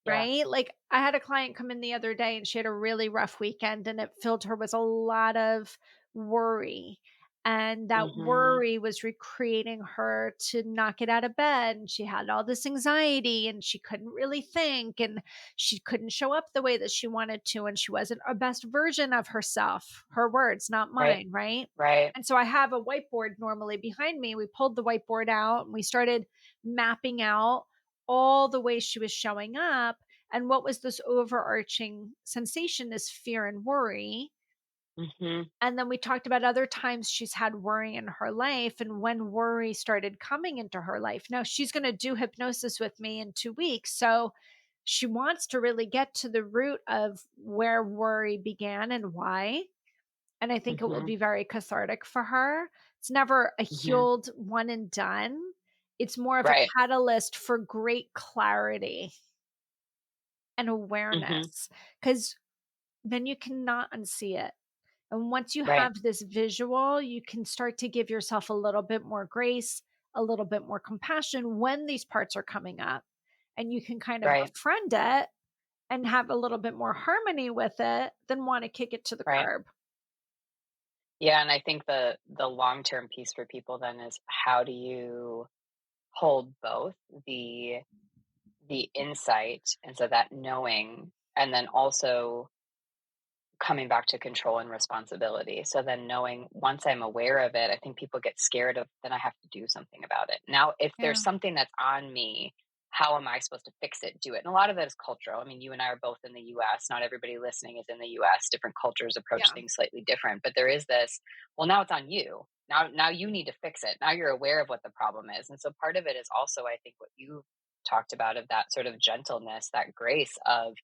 Yeah. Right? Like, I had a client come in the other day and she had a really rough weekend, and it filled her with a lot of worry. And that Mhm. worry was recreating her to not get out of bed. And she had all this anxiety and she couldn't really think, and she couldn't show up the way that she wanted to. And she wasn't a best version of herself. Her words, not Right. mine. Right. Right. And so I have a whiteboard normally behind me. We pulled the whiteboard out and we started mapping out all the ways she was showing up, and what was this overarching sensation, is fear and worry. Mhm. And then we talked about other times she's had worry in her life and when worry started coming into her life. Now she's going to do hypnosis with me in 2 weeks. So she wants to really get to the root of where worry began and why. And I think it will Mhm. be very cathartic for her. It's never a Mhm. healed one and done. It's more of a Right. catalyst for great clarity and Mhm. awareness, because then you cannot unsee it. And once you Right. have this visual, you can start to give yourself a little bit more grace, a little bit more compassion when these parts are coming up. And you can kind of Right. befriend it and have a little bit more harmony with it than want to kick it to the Right. curb. Yeah, and I think the long-term piece for people then is how do you hold both the insight, and so that knowing, and then also coming back to control and responsibility. So then knowing once I'm aware of it, I think people get scared of then I have to do something about it. Now, if Yeah. there's something that's on me, how am I supposed to fix it, do it? And a lot of that is cultural. I mean, you and I are both in the US. Not everybody listening is in the US. Different cultures approach Yeah. things slightly different. But there is this, well, now it's on you. Now you need to fix it. Now you're aware of what the problem is. And so part of it is also, I think, what you talked about of that sort of gentleness, that grace of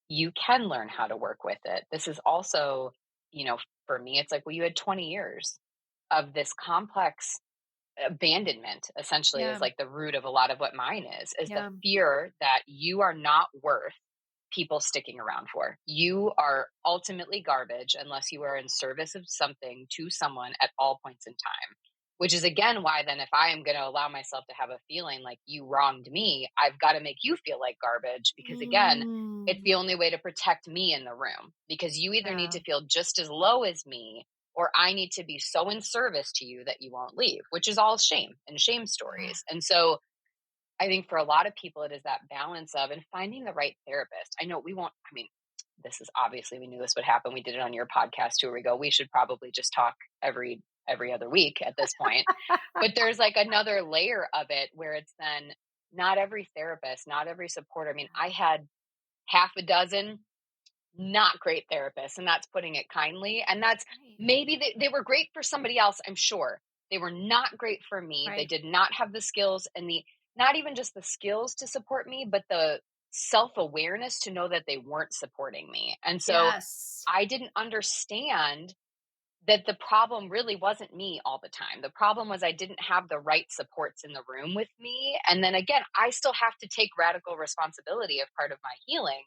you can learn how to work with it. This is also, for me, it's like, well, you had 20 years of this complex abandonment, essentially, is Yeah. like the root of a lot of what mine is the Yeah. fear that you are not worth people sticking around for. You are ultimately garbage unless you are in service of something to someone at all points in time. Which is again why then if I am going to allow myself to have a feeling like you wronged me, I've got to make you feel like garbage because again, it's Mm. the only way to protect me in the room because you either need Yeah. to feel just as low as me or I need to be so in service to you that you won't leave, which is all shame and shame Yeah. stories. And so I think for a lot of people, it is that balance of and finding the right therapist. I know we won't, I mean, this is obviously we knew this would happen. We did it on your podcast 2 years ago. We should probably just talk every other week at this point. But there's like another layer of it where it's then not every therapist, not every supporter. I mean, I had half a dozen not great therapists, and that's putting it kindly. And that's Right. maybe they were great for somebody else, I'm sure. They were not great for me. They Right. did not have the skills and the not even just the skills to support me, but the self-awareness to know that they weren't supporting me. And so Yes. I didn't understand that the problem really wasn't me all the time. The problem was I didn't have the right supports in the room with me. And then again, I still have to take radical responsibility of part of my healing.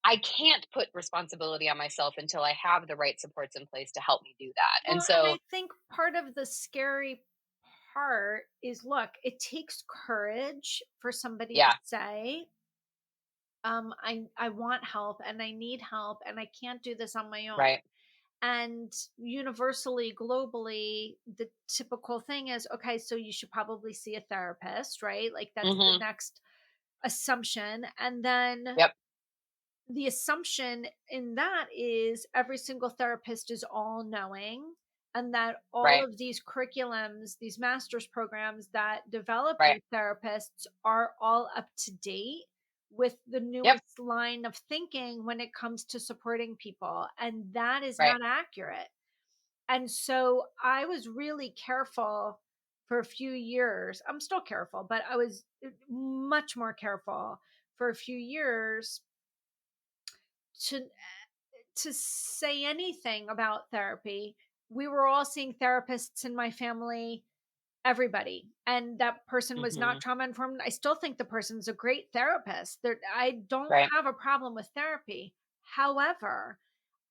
I can't put responsibility on myself until I have the right supports in place to help me do that. And Well, and so, I think part of the scary part is, look, it takes courage for somebody to yeah, say, I want help and I need help and I can't do this on my own. right. And universally, globally, the typical thing is, okay, so you should probably see a therapist, right? Like that's the Mhm. next assumption. And then Yep. the assumption in that is every single therapist is all knowing, and that all Right. of these curriculums, these master's programs that develop Right. these therapists are all up to date with the Yep. newest line of thinking when it comes to supporting people. And that is Right. not accurate. And so I was really careful for a few years. I'm still careful, but I was much more careful for a few years to say anything about therapy. We were all seeing therapists in my family, everybody, and that person was not Mhm. trauma informed. I still think the person's a great therapist. I don't Right. have a problem with therapy. However,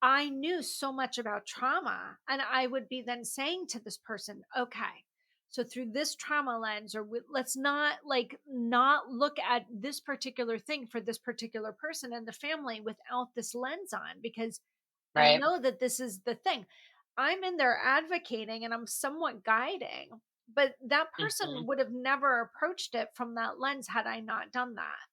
I knew so much about trauma, and I would be then saying to this person, okay, so through this trauma lens, or let's not not look at this particular thing for this particular person and the family without this lens on, because I Right. know that this is the thing. I'm in there advocating and I'm somewhat guiding, but that person Mhm. would have never approached it from that lens had I not done that.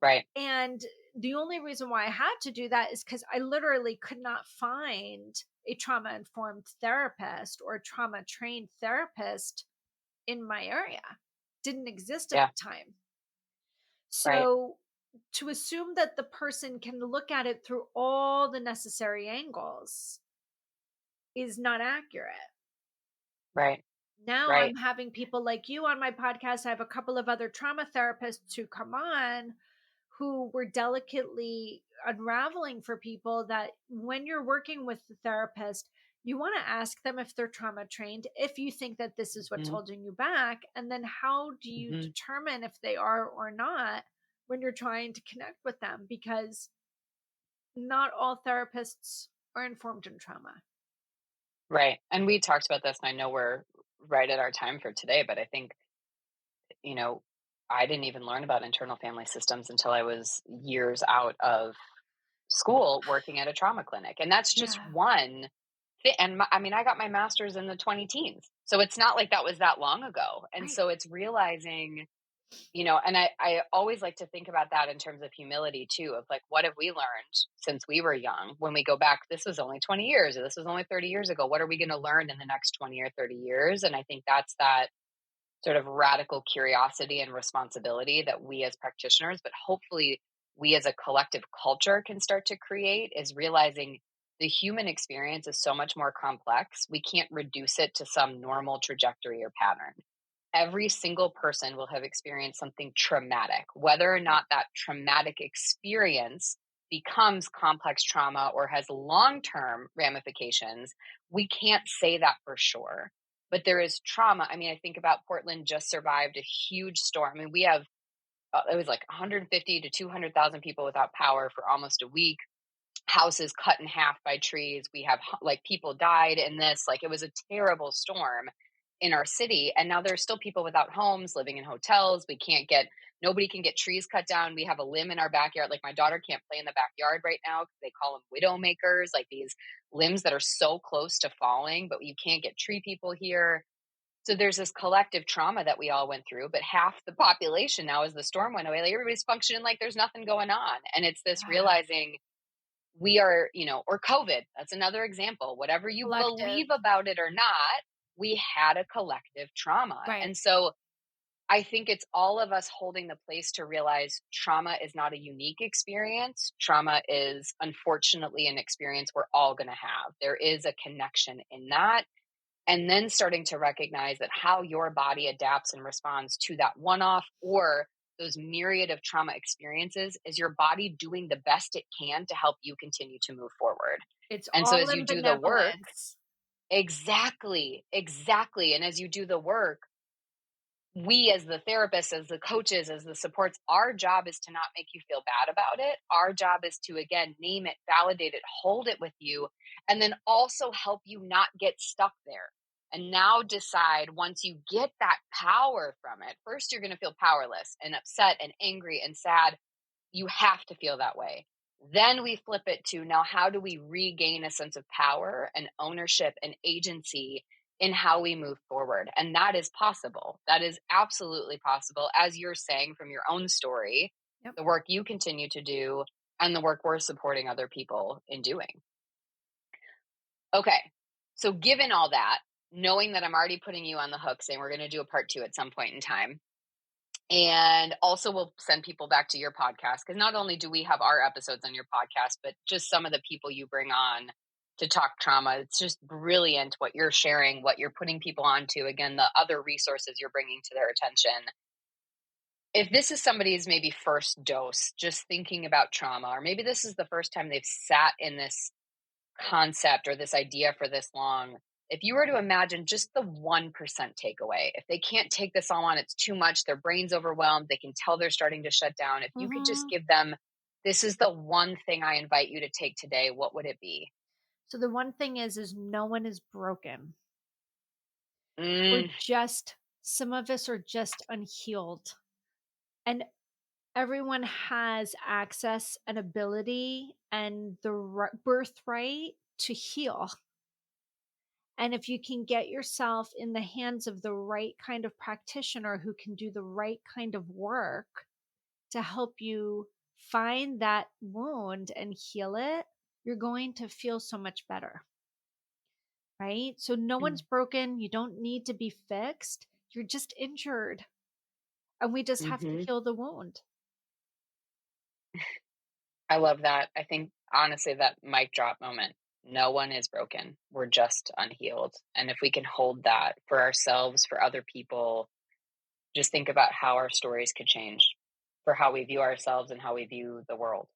Right. And the only reason why I had to do that is because I literally could not find a trauma informed therapist or a trauma trained therapist in my area. Didn't exist at Yeah. the time. Right. So to assume that the person can look at it through all the necessary angles is not accurate. Right. Now Right. I'm having people like you on my podcast. I have a couple of other trauma therapists who come on who were delicately unraveling for people that when you're working with the therapist, you want to ask them if they're trauma trained, if you think that this is what's Mhm. holding you back. And then how do you Mhm. determine if they are or not when you're trying to connect with them? Because not all therapists are informed in trauma. Right. And we talked about this, and I know we're right at our time for today, but I think, you know, I didn't even learn about internal family systems until I was years out of school working at a trauma clinic. And that's just Yeah. one thing. And I mean, I got my master's in the 20 teens. So it's not like that was that long ago. And Right. so it's realizing, and I always like to think about that in terms of humility too, of like, what have we learned since we were young? When we go back, this was only 20 years, or this was only 30 years ago. What are we going to learn in the next 20 or 30 years? And I think that's that sort of radical curiosity and responsibility that we as practitioners, but hopefully we as a collective culture can start to create, is realizing the human experience is so much more complex. We can't reduce it to some normal trajectory or pattern. Every single person will have experienced something traumatic, whether or Right. not that traumatic experience becomes complex trauma or has long term ramifications. We can't say that for sure, but there is trauma. I mean, I think about Portland just survived a huge storm. I mean, we have, it was like 150 to 200,000 people without power for almost a week, houses cut in half by trees. We have like people died in this. Like it was a terrible storm in our city. And now there's still people without homes, living in hotels. Nobody can get trees cut down. We have a limb in our backyard. Like my daughter can't play in the backyard right now because they call them widow makers, like these limbs that are so close to falling, but you can't get tree people here. So there's this collective trauma that we all went through, but half the population now, as the storm went away, like everybody's functioning like there's nothing going on. And it's this Yeah. realizing we are, or COVID, that's another example. Whatever you Collective. believe about it or not, we had a collective trauma. Right. And so I think it's all of us holding the place to realize trauma is not a unique experience. Trauma is unfortunately an experience we're all going to have. There is a connection in that. And then starting to recognize that how your body adapts and responds to that one off or those myriad of trauma experiences is your body doing the best it can to help you continue to move forward. It's And so all as you in do the work, benevolence. exactly, exactly. And as you do the work, we as the therapists, as the coaches, as the supports, our job is to not make you feel bad about it. Our job is to, again, name it, validate it, hold it with you, and then also help you not get stuck there. And now decide, once you get that power from it, first you're going to feel powerless and upset and angry and sad. You have to feel that way. Then we flip it to, now how do we regain a sense of power and ownership and agency in how we move forward? And that is possible. That is absolutely possible. As you're saying from your own story, Yep. the work you continue to do and the work we're supporting other people in doing. Okay. So, given all that, knowing that I'm already putting you on the hook, saying we're going to do a part two at some point in time, and also, we'll send people back to your podcast because not only do we have our episodes on your podcast, but just some of the people you bring on to talk trauma. It's just brilliant what you're sharing, what you're putting people onto. Again, the other resources you're bringing to their attention. If this is somebody's maybe first dose, just thinking about trauma, or maybe this is the first time they've sat in this concept or this idea for this long, if you were to imagine just the 1% takeaway, if they can't take this all on, it's too much, their brain's overwhelmed, they can tell they're starting to shut down. If you could just Mhm. give them, this is the one thing I invite you to take today, what would it be? So the one thing is no one is broken. We're Mm, just some of us are just unhealed. And everyone has access and ability and the birthright to heal. And if you can get yourself in the hands of the right kind of practitioner who can do the right kind of work to help you find that wound and heal it, you're going to feel so much better. Right? So no one's mm, broken. You don't need to be fixed. You're just injured. And we just have to mhm. heal the wound. I love that. I think honestly, that mic drop moment, no one is broken. We're just unhealed. And if we can hold that for ourselves, for other people, just think about how our stories could change. for how we view ourselves and how we view the world.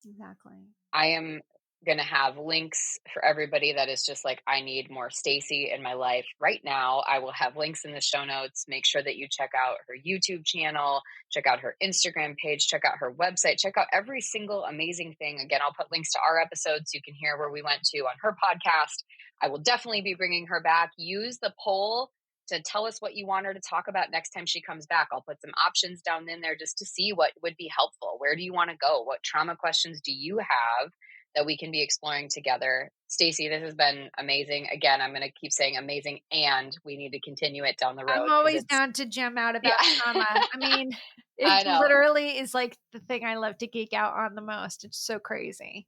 Exactly. I am going to have links for everybody that is just like, I need more Stacey in my life right now. I will have links in the show notes. Make sure that you check out her YouTube channel, check out her Instagram page, check out her website, check out every single amazing thing. Again, I'll put links to our episodes so you can hear where we went to on her podcast. I will definitely be bringing her back. Use the poll to tell us what you want her to talk about next time she comes back. I'll put some options down in there just to see what would be helpful. Where do you want to go? What trauma questions do you have that we can be exploring together? Stacey, this has been amazing. Again, I'm going to keep saying amazing, and we need to continue it down the I'm road because always it's, down to gem out yeah, about trauma. I mean, it I know. literally is like the thing I love to geek out on the most. It's so crazy.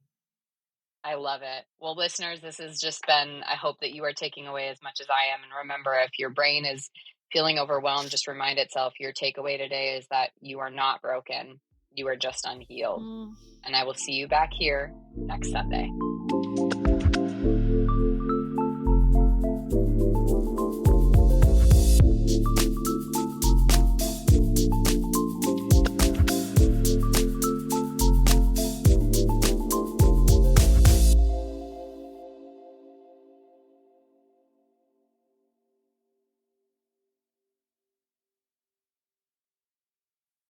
I love it. Well, listeners, this has just been, I hope that you are taking away as much as I am. And remember, if your brain is feeling overwhelmed, just remind itself your takeaway today is that you are not broken. You are just unhealed. Mm. And I will see you back here next Sunday.